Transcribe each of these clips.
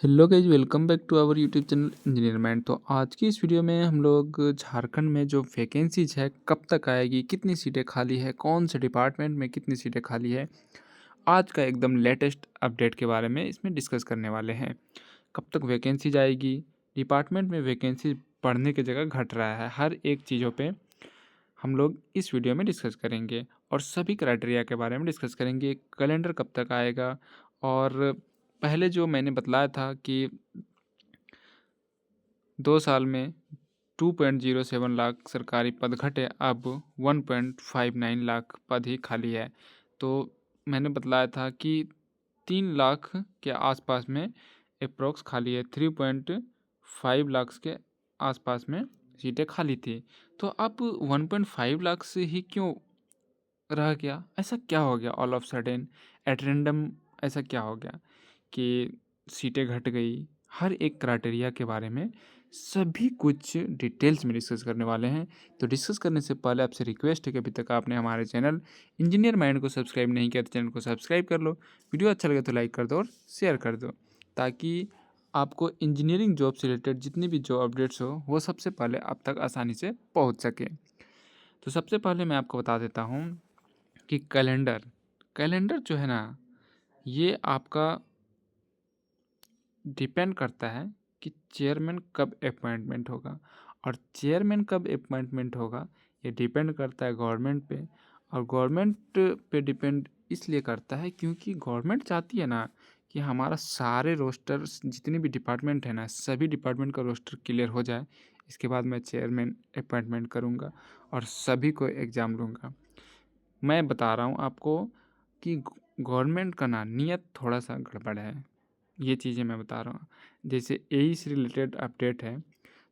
Hello guys, welcome back to our YouTube channel Engineer Mind. तो आज की इस वीडियो में हम लोग झारखंड में जो वैकेंसीज है कब तक आएगी, कितनी सीटें खाली है, कौन से डिपार्टमेंट में कितनी सीटें खाली है, आज का एकदम लेटेस्ट अपडेट के बारे में इसमें डिस्कस करने वाले हैं। कब तक वैकेंसीज आएगी, डिपार्टमेंट में वैकेंसी बढ़ने की जगह घट रहा है, हर एक चीज़ों पर हम लोग इस वीडियो में डिस्कस करेंगे और सभी क्राइटेरिया के बारे में डिस्कस करेंगे। कैलेंडर कब तक आएगा, और पहले जो मैंने बतलाया था कि 2 साल में 2.07 लाख सरकारी पद घटे, अब 1.59 लाख पद ही खाली है। तो मैंने बतलाया था कि 3 लाख के आसपास में अप्रोक्स खाली है, 3.5 लाख के आसपास में सीटें खाली थी। तो अब 1.5 लाख से ही क्यों रह गया? ऐसा क्या हो गया all of sudden, at random? ऐसा क्या हो गया कि सीटें घट गई? हर एक क्राइटेरिया के बारे में सभी कुछ डिटेल्स में डिस्कस करने वाले हैं। तो डिस्कस करने से पहले आपसे रिक्वेस्ट है कि अभी तक आपने हमारे चैनल इंजीनियर माइंड को सब्सक्राइब नहीं किया तो चैनल को सब्सक्राइब कर लो, वीडियो अच्छा लगे तो लाइक कर दो और शेयर कर दो, ताकि आपको इंजीनियरिंग जॉब से रिलेटेड जितनी भी जॉब अपडेट्स हो वो सबसे पहले आप तक आसानी से पहुँच सके। तो सबसे पहले मैं आपको बता देता हूँ कि कैलेंडर जो है ना, ये आपका डिपेंड करता है कि चेयरमैन कब अपॉइंटमेंट होगा। और चेयरमैन कब अपॉइंटमेंट होगा ये डिपेंड करता है गवर्नमेंट पे। और गवर्नमेंट पे डिपेंड इसलिए करता है क्योंकि गवर्नमेंट चाहती है ना कि हमारा सारे रोस्टर, जितने भी डिपार्टमेंट है ना, सभी डिपार्टमेंट का रोस्टर क्लियर हो जाए। इसके बाद मैं चेयरमैन अपॉइंटमेंट करूँगा और सभी को एग्ज़ाम लूँगा। मैं बता रहा हूँ आपको कि गवर्नमेंट का ना नियत थोड़ा सा गड़बड़ है। ये चीज़ें मैं बता रहा हूँ। जैसे एई से रिलेटेड अपडेट है,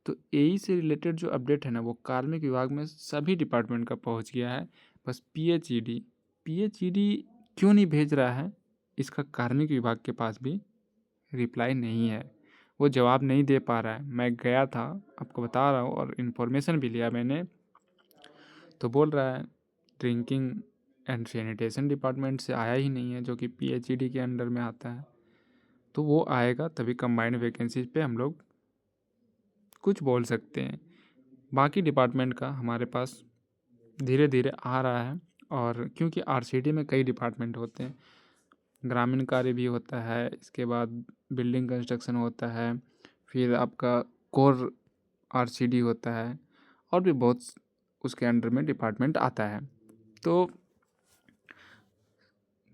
तो एई से रिलेटेड जो अपडेट है ना, वो कार्मिक विभाग में सभी डिपार्टमेंट का पहुँच गया है। बस पीएचईडी क्यों नहीं भेज रहा है, इसका कार्मिक विभाग के पास भी रिप्लाई नहीं है, वो जवाब नहीं दे पा रहा है। मैं गया था, आपको बता रहा हूँ, और इन्फॉर्मेशन भी लिया मैंने, तो बोल रहा है ड्रिंकिंग एंड सैनिटेशन डिपार्टमेंट से आया ही नहीं है, जो कि पीएचईडी के अंडर में आता है। तो वो आएगा तभी कंबाइंड वैकेंसीज पे हम लोग कुछ बोल सकते हैं। बाकी डिपार्टमेंट का हमारे पास धीरे धीरे आ रहा है। और क्योंकि आरसीडी में कई डिपार्टमेंट होते हैं, ग्रामीण कार्य भी होता है, इसके बाद बिल्डिंग कंस्ट्रक्शन होता है, फिर आपका कोर आरसीडी होता है, और भी बहुत उसके अंडर में डिपार्टमेंट आता है। तो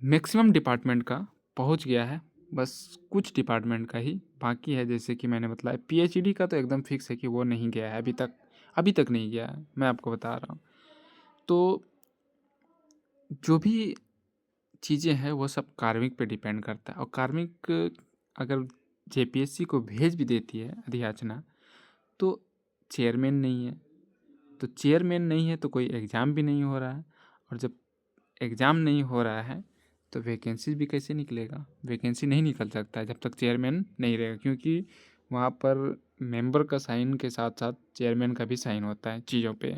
मैक्सिमम डिपार्टमेंट का पहुंच गया है, बस कुछ डिपार्टमेंट का ही बाकी है। जैसे कि मैंने बताया पीएचडी का तो एकदम फिक्स है कि वो नहीं गया है, अभी तक नहीं गया है, मैं आपको बता रहा हूँ। तो जो भी चीज़ें हैं वो सब कार्मिक पे डिपेंड करता है। और कार्मिक अगर जेपीएससी को भेज भी देती है अधियाचना, तो चेयरमैन नहीं है, तो चेयरमैन नहीं है तो कोई एग्ज़ाम भी नहीं हो रहा है। और जब एग्ज़ाम नहीं हो रहा है तो वैकेंसी भी कैसे निकलेगा? वैकेंसी नहीं निकल सकता है जब तक चेयरमैन नहीं रहेगा, क्योंकि वहाँ पर मेंबर का साइन के साथ साथ चेयरमैन का भी साइन होता है चीज़ों पे।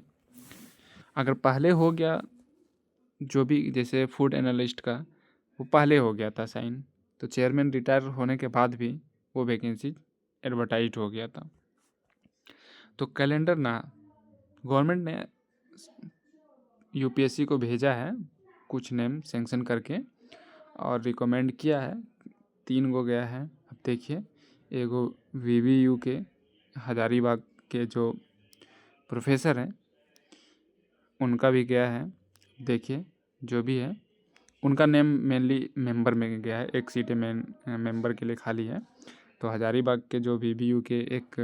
अगर पहले हो गया, जो भी जैसे फूड एनालिस्ट का, वो पहले हो गया था साइन, तो चेयरमैन रिटायर होने के बाद भी वो वैकेंसी एडवर्टाइज हो गया था। तो कैलेंडर ना गवर्नमेंट ने यूपीएससी को भेजा है कुछ नेम सेंक्शन करके, और रिकमेंड किया है, 3 गो गया है। अब देखिए, एगो वीवीयू के हजारीबाग के जो प्रोफेसर हैं उनका भी गया है। देखिए, जो भी है उनका नेम मेनली मेंबर में गया है, एक सीटें मेंबर के लिए खाली है। तो हजारीबाग के जो वीवीयू के एक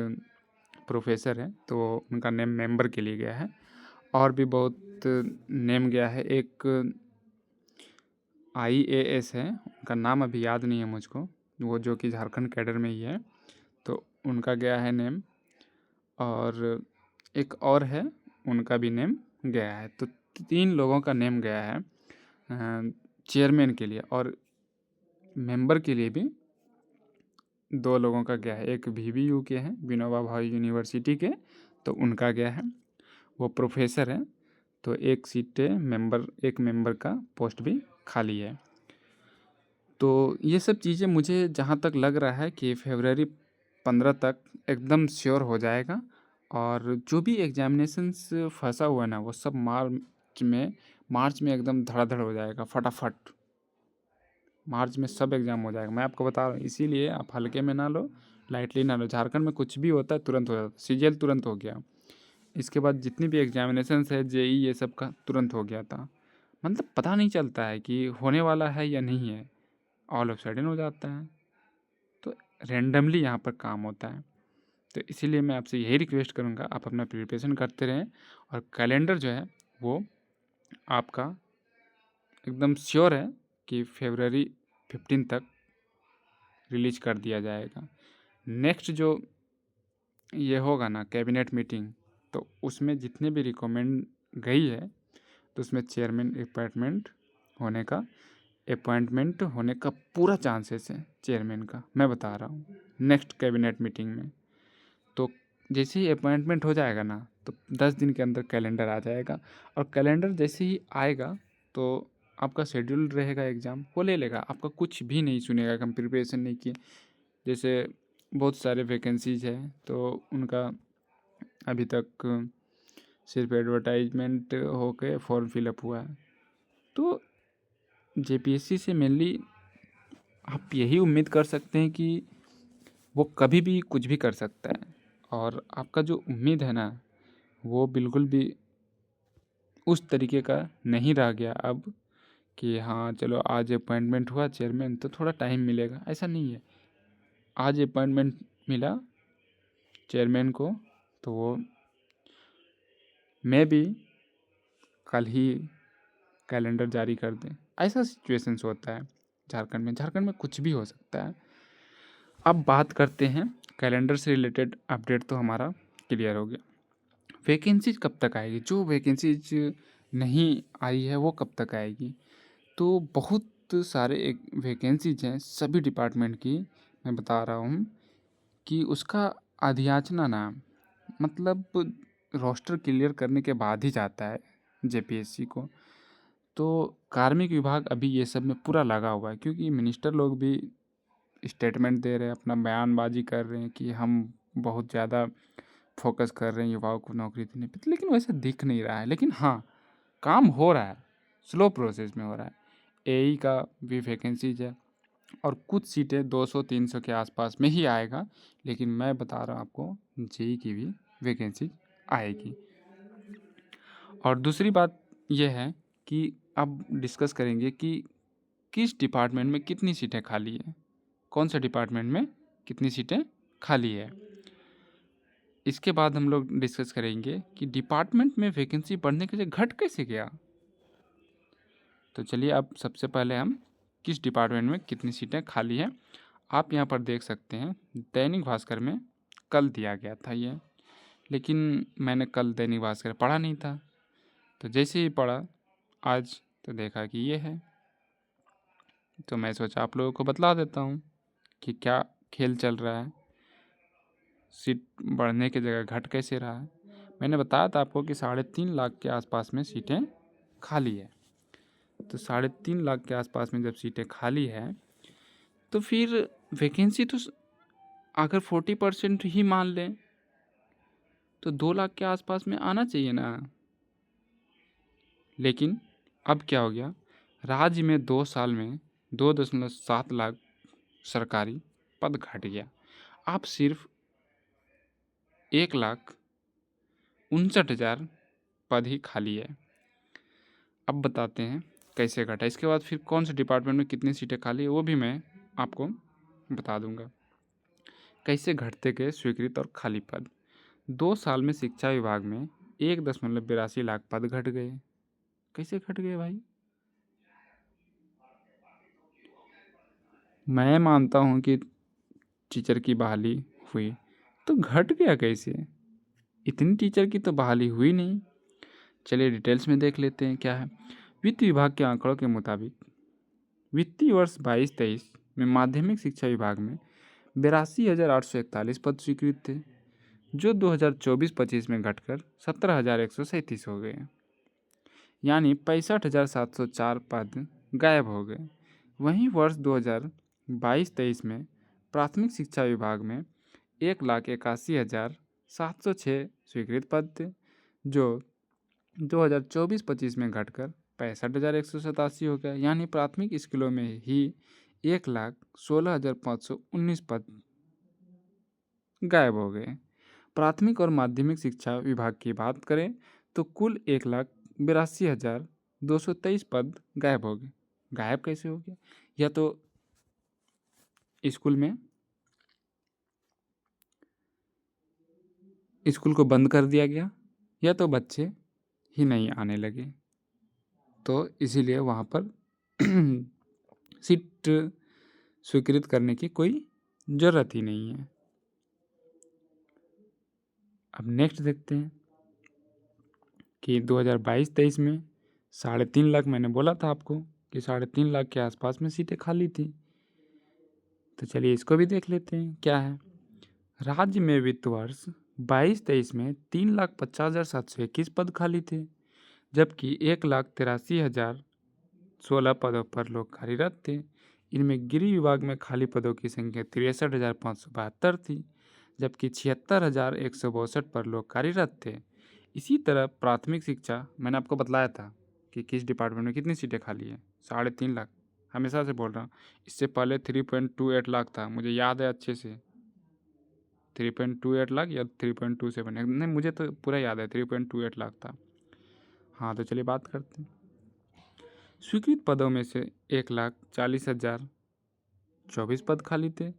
प्रोफेसर हैं, तो उनका नेम मेंबर के लिए गया है। और भी बहुत नेम गया है। एक आईएएस है, उनका नाम अभी याद नहीं है मुझको, वो जो कि झारखंड कैडर में ही है, तो उनका गया है नेम। और एक और है, उनका भी नेम गया है। तो 3 लोगों का नेम गया है चेयरमैन के लिए, और मेंबर के लिए भी 2 लोगों का गया है। एक वीवीयू के हैं, विनोबा भावे यूनिवर्सिटी के, तो उनका गया है, वो प्रोफेसर हैं। तो एक मेंबर का पोस्ट भी खाली है। तो ये सब चीज़ें मुझे जहाँ तक लग रहा है कि फ़रवरी 15 तक एकदम श्योर हो जाएगा, और जो भी एग्ज़ामिनेशंस फँसा हुआ है ना, वो सब मार्च में एकदम धड़ाधड़ हो जाएगा फटाफट। मार्च में सब एग्ज़ाम हो जाएगा, मैं आपको बता रहा हूँ। इसीलिए आप हल्के में ना लो, लाइटली ना लो। झारखंड में कुछ भी होता है तुरंत हो जाता है। सीजीएल तुरंत हो गया, इसके बाद जितनी भी एग्ज़ामिनेशंस है, जेईई, ये सब का तुरंत हो गया था। मतलब पता नहीं चलता है कि होने वाला है या नहीं है, ऑल ऑफ सडन हो जाता है। तो रैंडमली यहाँ पर काम होता है। तो इसीलिए मैं आपसे यही रिक्वेस्ट करूँगा, आप अपना प्रिपरेशन करते रहें, और कैलेंडर जो है वो आपका एकदम श्योर है कि फ़रवरी 15 तक रिलीज कर दिया जाएगा। नेक्स्ट जो ये होगा ना कैबिनेट मीटिंग, तो उसमें जितने भी रिकमेंड गई है, तो उसमें चेयरमैन अपॉइंटमेंट होने का पूरा चांसेस है चेयरमैन का, मैं बता रहा हूँ, नेक्स्ट कैबिनेट मीटिंग में। तो जैसे ही अपॉइंटमेंट हो जाएगा ना, तो 10 दिन के अंदर कैलेंडर आ जाएगा, और कैलेंडर जैसे ही आएगा तो आपका शेड्यूल रहेगा एग्ज़ाम, वो ले लेगा, आपका कुछ भी नहीं सुनेगा कि हम प्रिपरेशन नहीं किए। जैसे बहुत सारे वैकेंसीज है, तो उनका अभी तक सिर्फ एडवर्टाइजमेंट होके फॉर्म फिलअप हुआ है। तो जेपीएससी से मेनली आप यही उम्मीद कर सकते हैं कि वो कभी भी कुछ भी कर सकता है, और आपका जो उम्मीद है ना, वो बिल्कुल भी उस तरीके का नहीं रह गया अब, कि हाँ चलो आज अपॉइंटमेंट हुआ चेयरमैन तो थोड़ा टाइम मिलेगा। ऐसा नहीं है, आज अपॉइंटमेंट मिला चेयरमैन को, तो वो मे भी कल ही कैलेंडर जारी कर दें। ऐसा सिचुएशंस होता है झारखंड में कुछ भी हो सकता है। अब बात करते हैं कैलेंडर से रिलेटेड अपडेट, तो हमारा क्लियर हो गया। वैकेंसीज कब तक आएगी, जो वैकेंसीज नहीं आई है वो कब तक आएगी। तो बहुत सारे एक वैकेंसीज हैं सभी डिपार्टमेंट की, मैं बता रहा हूँ कि उसका अधियाचना ना, मतलब रोस्टर क्लियर करने के बाद ही जाता है जेपीएससी को। तो कार्मिक विभाग अभी ये सब में पूरा लगा हुआ है, क्योंकि मिनिस्टर लोग भी स्टेटमेंट दे रहे हैं, अपना बयानबाजी कर रहे हैं कि हम बहुत ज़्यादा फोकस कर रहे हैं युवाओं को नौकरी देने पे, लेकिन वैसा दिख नहीं रहा है। लेकिन हाँ, काम हो रहा है, स्लो प्रोसेस में हो रहा है। एई का भी वैकेंसीज है, और कुछ सीटें 200-300 के आसपास में ही आएगा, लेकिन मैं बता रहा हूँ आपको जेई की भी वैकेंसी आएगी। और दूसरी बात यह है कि अब डिस्कस करेंगे कि किस डिपार्टमेंट में कितनी सीटें खाली है, कौन से डिपार्टमेंट में कितनी सीटें खाली है। इसके बाद हम लोग डिस्कस करेंगे कि डिपार्टमेंट में वैकेंसी बढ़ने के लिए घट कैसे गया। तो चलिए, अब सबसे पहले हम किस डिपार्टमेंट में कितनी सीटें खाली हैं, आप यहाँ पर देख सकते हैं। दैनिक भास्कर में कल दिया गया था ये, लेकिन मैंने कल दैनिक भास्कर पढ़ा नहीं था, तो जैसे ही पढ़ा आज तो देखा कि ये है। तो मैं सोचा आप लोगों को बतला देता हूँ कि क्या खेल चल रहा है, सीट बढ़ने की जगह घट कैसे रहा है। मैंने बताया था आपको कि 3.5 लाख के आसपास में सीटें खाली है। तो 3.5 लाख के आसपास में जब सीटें खाली है, तो फिर वैकेंसी तो अगर 40% ही मान लें तो 2 लाख के आसपास में आना चाहिए ना। लेकिन अब क्या हो गया, राज्य में 2 साल में 2.7 लाख सरकारी पद घट गया। अब सिर्फ 1,59,000 पद ही खाली है। अब बताते हैं कैसे घटा, इसके बाद फिर कौन से डिपार्टमेंट में कितनी सीटें खाली है वो भी मैं आपको बता दूंगा। कैसे घटते गए स्वीकृत और खाली पद। 2 साल में शिक्षा विभाग में 1.82 लाख पद घट गए। कैसे घट गए भाई? मैं मानता हूँ कि टीचर की बहाली हुई, तो घट गया कैसे? इतनी टीचर की तो बहाली हुई नहीं। चलिए डिटेल्स में देख लेते हैं क्या है। वित्त विभाग के आंकड़ों के मुताबिक वित्तीय वर्ष 22-23 में माध्यमिक शिक्षा विभाग में 82,841 पद स्वीकृत थे, जो 2024-25 में घटकर 17,137 हो गए, यानी 65,704 पद गायब हो गए। वहीं वर्ष 2022-23 में प्राथमिक शिक्षा विभाग में 1,81,706 स्वीकृत पद थे, जो 2024-25 में घटकर 65,187 हो गया। यानी प्राथमिक स्कूलों में ही 1,16,519 पद गायब हो गए। प्राथमिक और माध्यमिक शिक्षा विभाग की बात करें तो कुल 1,82,223 पद गायब हो गए। गायब कैसे हो गया? या तो स्कूल को बंद कर दिया गया, या तो बच्चे ही नहीं आने लगे, तो इसीलिए वहाँ पर सीट स्वीकृत करने की कोई ज़रूरत ही नहीं है। अब नेक्स्ट देखते हैं कि 2022-23 में 3.5 लाख, मैंने बोला था आपको कि 3.5 लाख के आसपास में सीटें खाली थी। तो चलिए इसको भी देख लेते हैं क्या है। राज्य में वित्त वर्ष 22-23 में 3,50,721 पद खाली थे, जबकि 1,83,016 पदों पर लोग कार्यरत थे। इनमें गृह विभाग में खाली पदों की संख्या 63,572 थी, जबकि 76,162 पर लोग कार्यरत थे। इसी तरह प्राथमिक शिक्षा, मैंने आपको बतलाया था कि किस डिपार्टमेंट में कितनी सीटें खाली हैं, 3.5 लाख, हमेशा से बोल रहा हूँ। इससे पहले 3.28 लाख था, मुझे याद है अच्छे से, 3.28 लाख या 3.27, नहीं मुझे तो पूरा याद है 3.28 लाख था। हाँ तो चलिए बात करते हैं। स्वीकृत पदों में से 1,40,024 पद खाली थे,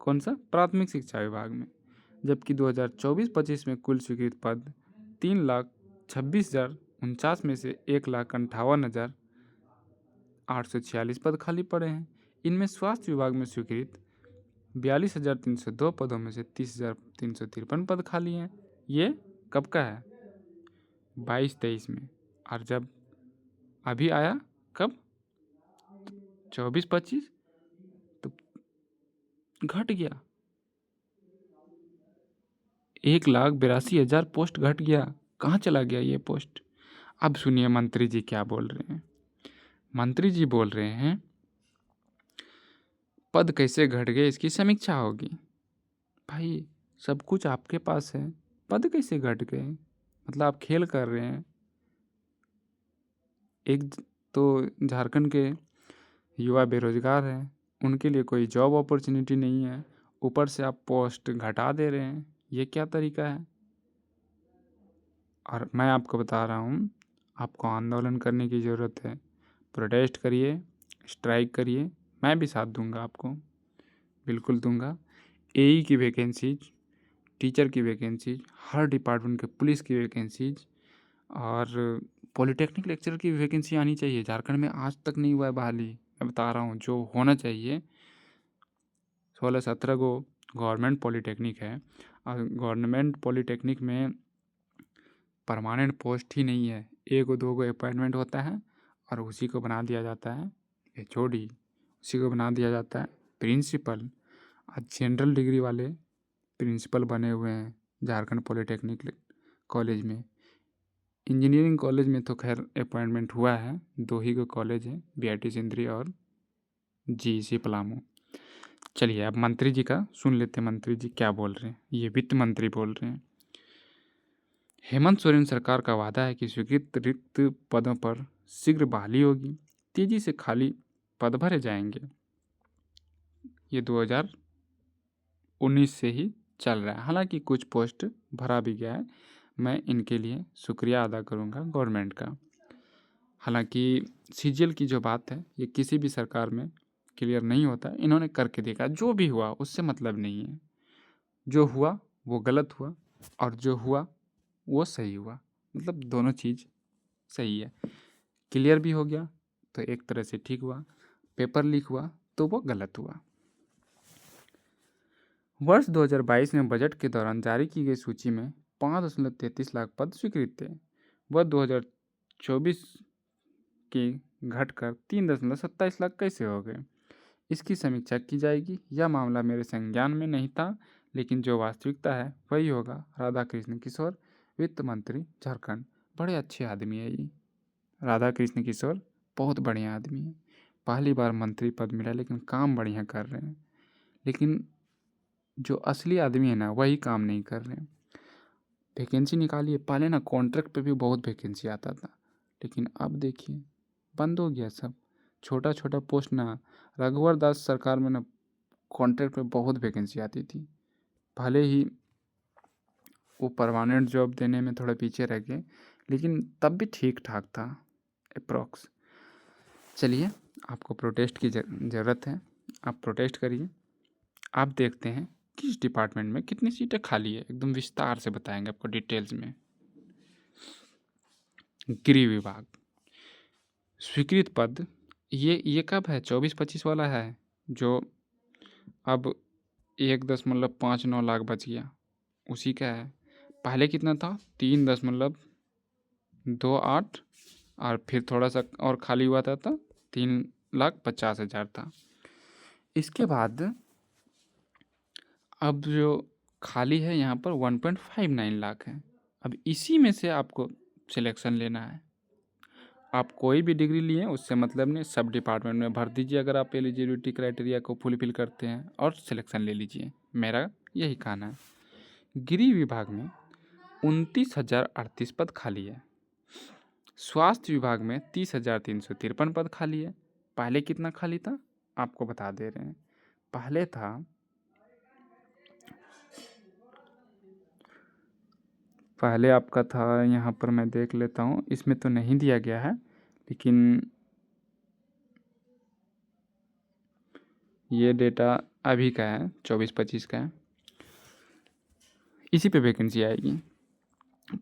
कौन सा? प्राथमिक शिक्षा विभाग में, जबकि 2024-25 में कुल स्वीकृत पद 3,26,049 में से 1,58,846 पद खाली पड़े हैं। इनमें स्वास्थ्य विभाग में स्वीकृत 42,302 पदों में से 30,353 पद खाली हैं। ये कब का है? 22-23 में। और जब अभी आया कब? 24-25 तो घट गया, 1,82,000 पोस्ट घट गया। कहाँ चला गया ये पोस्ट? अब सुनिए मंत्री जी क्या बोल रहे हैं। मंत्री जी बोल रहे हैं पद कैसे घट गए इसकी समीक्षा होगी। भाई सब कुछ आपके पास है, पद कैसे घट गए? मतलब आप खेल कर रहे हैं। एक तो झारखंड के युवा बेरोजगार हैं, उनके लिए कोई जॉब अपॉर्चुनिटी नहीं है, ऊपर से आप पोस्ट घटा दे रहे हैं। ये क्या तरीका है? और मैं आपको बता रहा हूँ, आपको आंदोलन करने की ज़रूरत है। प्रोटेस्ट करिए, स्ट्राइक करिए, मैं भी साथ दूंगा आपको, बिल्कुल दूंगा। एई की वैकेंसीज, टीचर की वैकेंसीज, हर डिपार्टमेंट के, पुलिस की वैकेंसीज और पॉलिटेक्निक लेक्चरर की वैकेंसी आनी चाहिए। झारखंड में आज तक नहीं हुआ है बहाली, मैं बता रहा हूँ जो होना चाहिए। 16-17 को गवर्नमेंट पॉलिटेक्निक है, और गवर्नमेंट पॉलिटेक्निक में परमानेंट पोस्ट ही नहीं है, 1-2 अपॉइंटमेंट होता है और उसी को बना दिया जाता है एचओडी, उसी को बना दिया जाता है प्रिंसिपल। आज जनरल डिग्री वाले प्रिंसिपल बने हुए हैं झारखंड पॉलिटेक्निक कॉलेज में। इंजीनियरिंग कॉलेज में तो खैर अपॉइंटमेंट हुआ है, 2 ही को कॉलेज है, बीआईटी सिंदरी और जीईसी पलामू। चलिए अब मंत्री जी का सुन लेते हैं, मंत्री जी क्या बोल रहे हैं। ये वित्त मंत्री बोल रहे हैं। हेमंत सोरेन सरकार का वादा है कि स्वीकृत रिक्त पदों पर शीघ्र बहाली होगी, तेजी से खाली पद भरे जाएंगे। ये 2019 से ही चल रहा है, हालांकि कुछ पोस्ट भरा भी गया है, मैं इनके लिए शुक्रिया अदा करूंगा गवर्नमेंट का। हालांकि सीजीएल की जो बात है ये किसी भी सरकार में क्लियर नहीं होता, इन्होंने करके देखा, जो भी हुआ उससे मतलब नहीं है। जो हुआ वो गलत हुआ और जो हुआ वो सही हुआ, मतलब दोनों चीज़ सही है। क्लियर भी हो गया तो एक तरह से ठीक हुआ, पेपर लीक हुआ तो वो गलत हुआ। वर्ष 2022 में बजट के दौरान जारी की गई सूची में 5.33 लाख पद स्वीकृत थे। वह 2024 के घटकर 3.27 लाख कैसे हो गए, इसकी समीक्षा की जाएगी। यह मामला मेरे संज्ञान में नहीं था, लेकिन जो वास्तविकता है वही होगा। राधा कृष्ण किशोर, वित्त मंत्री झारखंड। बड़े अच्छे आदमी है ये राधा कृष्ण किशोर, बहुत बढ़िया आदमी है। पहली बार मंत्री पद मिला लेकिन काम बढ़िया कर रहे हैं, लेकिन जो असली आदमी है ना वही काम नहीं कर रहे हैं। वैकेंसी निकालिए, पहले ना कॉन्ट्रैक्ट पे भी बहुत वैकेंसी आता था, लेकिन अब देखिए बंद हो गया सब। छोटा छोटा पोस्ट ना, रघुवर दास सरकार में ना कॉन्ट्रैक्ट पे बहुत वैकेंसी आती थी। भले ही वो परमानेंट जॉब देने में थोड़ा पीछे रह गए, लेकिन तब भी ठीक ठाक था अप्रॉक्स। चलिए, आपको प्रोटेस्ट की ज़रूरत है, आप प्रोटेस्ट करिए। आप देखते हैं किस डिपार्टमेंट में कितनी सीटें खाली है, एकदम विस्तार से बताएंगे आपको डिटेल्स में। गृह विभाग स्वीकृत पद, ये कब है? 24-25 वाला है, जो अब 1.59 लाख बच गया, उसी का है। पहले कितना था? 3.28, और फिर थोड़ा सा और खाली हुआ था तो 3,50,000 था। इसके बाद अब जो खाली है यहाँ पर 1.59 लाख है। अब इसी में से आपको सिलेक्शन लेना है। आप कोई भी डिग्री लिए उससे मतलब नहीं, सब डिपार्टमेंट में भर दीजिए अगर आप एलिजिबिलिटी क्राइटेरिया को फुलफिल करते हैं, और सिलेक्शन ले लीजिए, मेरा यही कहना है। गृह विभाग में 29,038 पद खाली है। स्वास्थ्य विभाग में 30,353 पद खाली है। पहले कितना खाली था आपको बता दे रहे हैं। पहले आपका था, यहाँ पर मैं देख लेता हूँ, इसमें तो नहीं दिया गया है, लेकिन ये डेटा अभी का है, 24-25 का है, इसी पे वैकेंसी आएगी।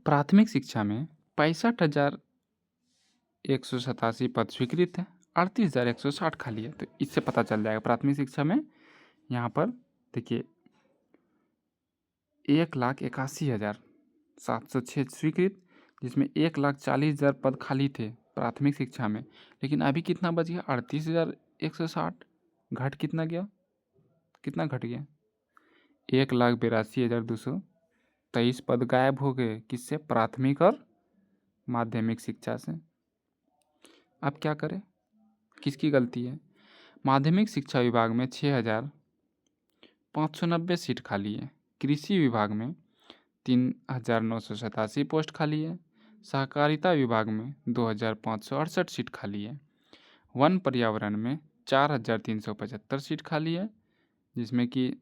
प्राथमिक शिक्षा में 65,187 पद स्वीकृत है, 38,160 खाली है। तो इससे पता चल जाएगा प्राथमिक शिक्षा में यहाँ पर देखिए 1,81,706 स्वीकृत, जिसमें 1,40,000 पद खाली थे प्राथमिक शिक्षा में, लेकिन अभी कितना बच गया? 38,160। घट कितना गया? कितना घट गया? 1,82,223 पद गायब हो गए। किससे? प्राथमिक और माध्यमिक शिक्षा से। अब क्या करें? किसकी गलती है? माध्यमिक शिक्षा विभाग में 6,590 सीट खाली है। कृषि विभाग में 3,987 पोस्ट खाली है। सहकारिता विभाग में 2,568 सीट खाली है। वन पर्यावरण में 4,375 सीट खाली है, जिसमें कि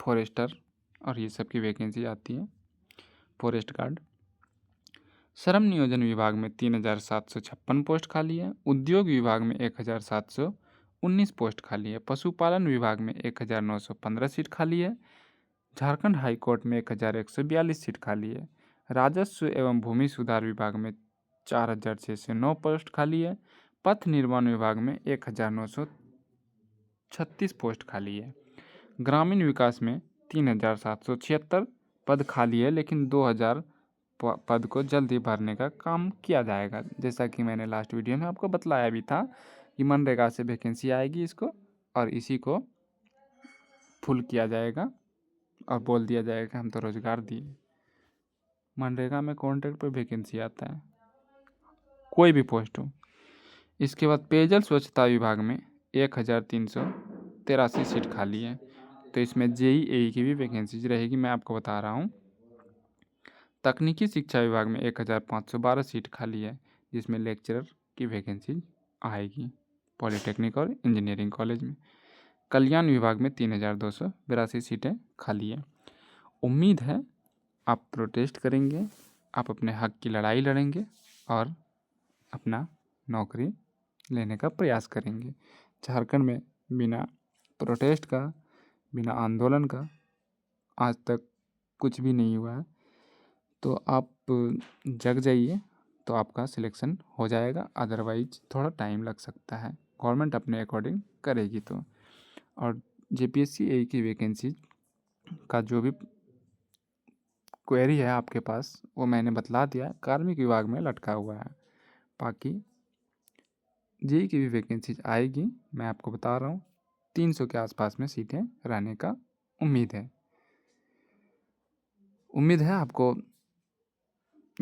फॉरेस्टर और ये सब की वैकेंसी आती है, फॉरेस्ट गार्ड। श्रम नियोजन विभाग में 3,756 पोस्ट खाली है। उद्योग विभाग में 1,719 पोस्ट खाली है। पशुपालन विभाग में 1,915 सीट खाली है। झारखंड हाई कोर्ट में 1,142 सीट खाली है। राजस्व एवं भूमि सुधार विभाग में 4,609 पोस्ट खाली है। पथ निर्माण विभाग में 1,936 पोस्ट खाली है। ग्रामीण विकास में 3,776 पद खाली है, लेकिन 2,000 पद को जल्दी भरने का काम किया जाएगा। जैसा कि मैंने लास्ट वीडियो में आपको बतलाया भी था कि मनरेगा से वैकेंसी आएगी इसको, और इसी को फुल किया जाएगा और बोल दिया जाएगा हम तो रोजगार दिए। मनरेगा में कॉन्ट्रैक्ट पर वैकेंसी आता है, कोई भी पोस्ट हो। इसके बाद पेयजल स्वच्छता विभाग में 1,383 सीट खाली है। तो इसमें JEE की भी वैकेंसी रहेगी, मैं आपको बता रहा हूँ। तकनीकी शिक्षा विभाग में 1,512 सीट खाली है, जिसमें लेक्चरर की वैकेंसी आएगी पॉलिटेक्निक और इंजीनियरिंग कॉलेज में। कल्याण विभाग में 3,282 सीटें खाली है। उम्मीद है आप प्रोटेस्ट करेंगे, आप अपने हक की लड़ाई लड़ेंगे और अपना नौकरी लेने का प्रयास करेंगे। झारखंड में बिना प्रोटेस्ट का, बिना आंदोलन का आज तक कुछ भी नहीं हुआ है। तो आप जग जाइए तो आपका सिलेक्शन हो जाएगा, अदरवाइज थोड़ा टाइम लग सकता है, गवर्नमेंट अपने अकॉर्डिंग करेगी तो। और JPSC AE की वैकेंसी का जो भी क्वेरी है आपके पास वो मैंने बतला दिया, कार्मिक विभाग में लटका हुआ है। बाकी JEE की भी वैकेंसी आएगी, मैं आपको बता रहा हूँ। 300 के आसपास में सीटें रहने का उम्मीद है। आपको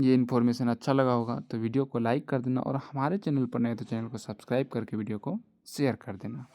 ये इन्फॉर्मेशन अच्छा लगा होगा तो वीडियो को लाइक कर देना और हमारे चैनल पर नए तो चैनल को सब्सक्राइब करके वीडियो को शेयर कर देना।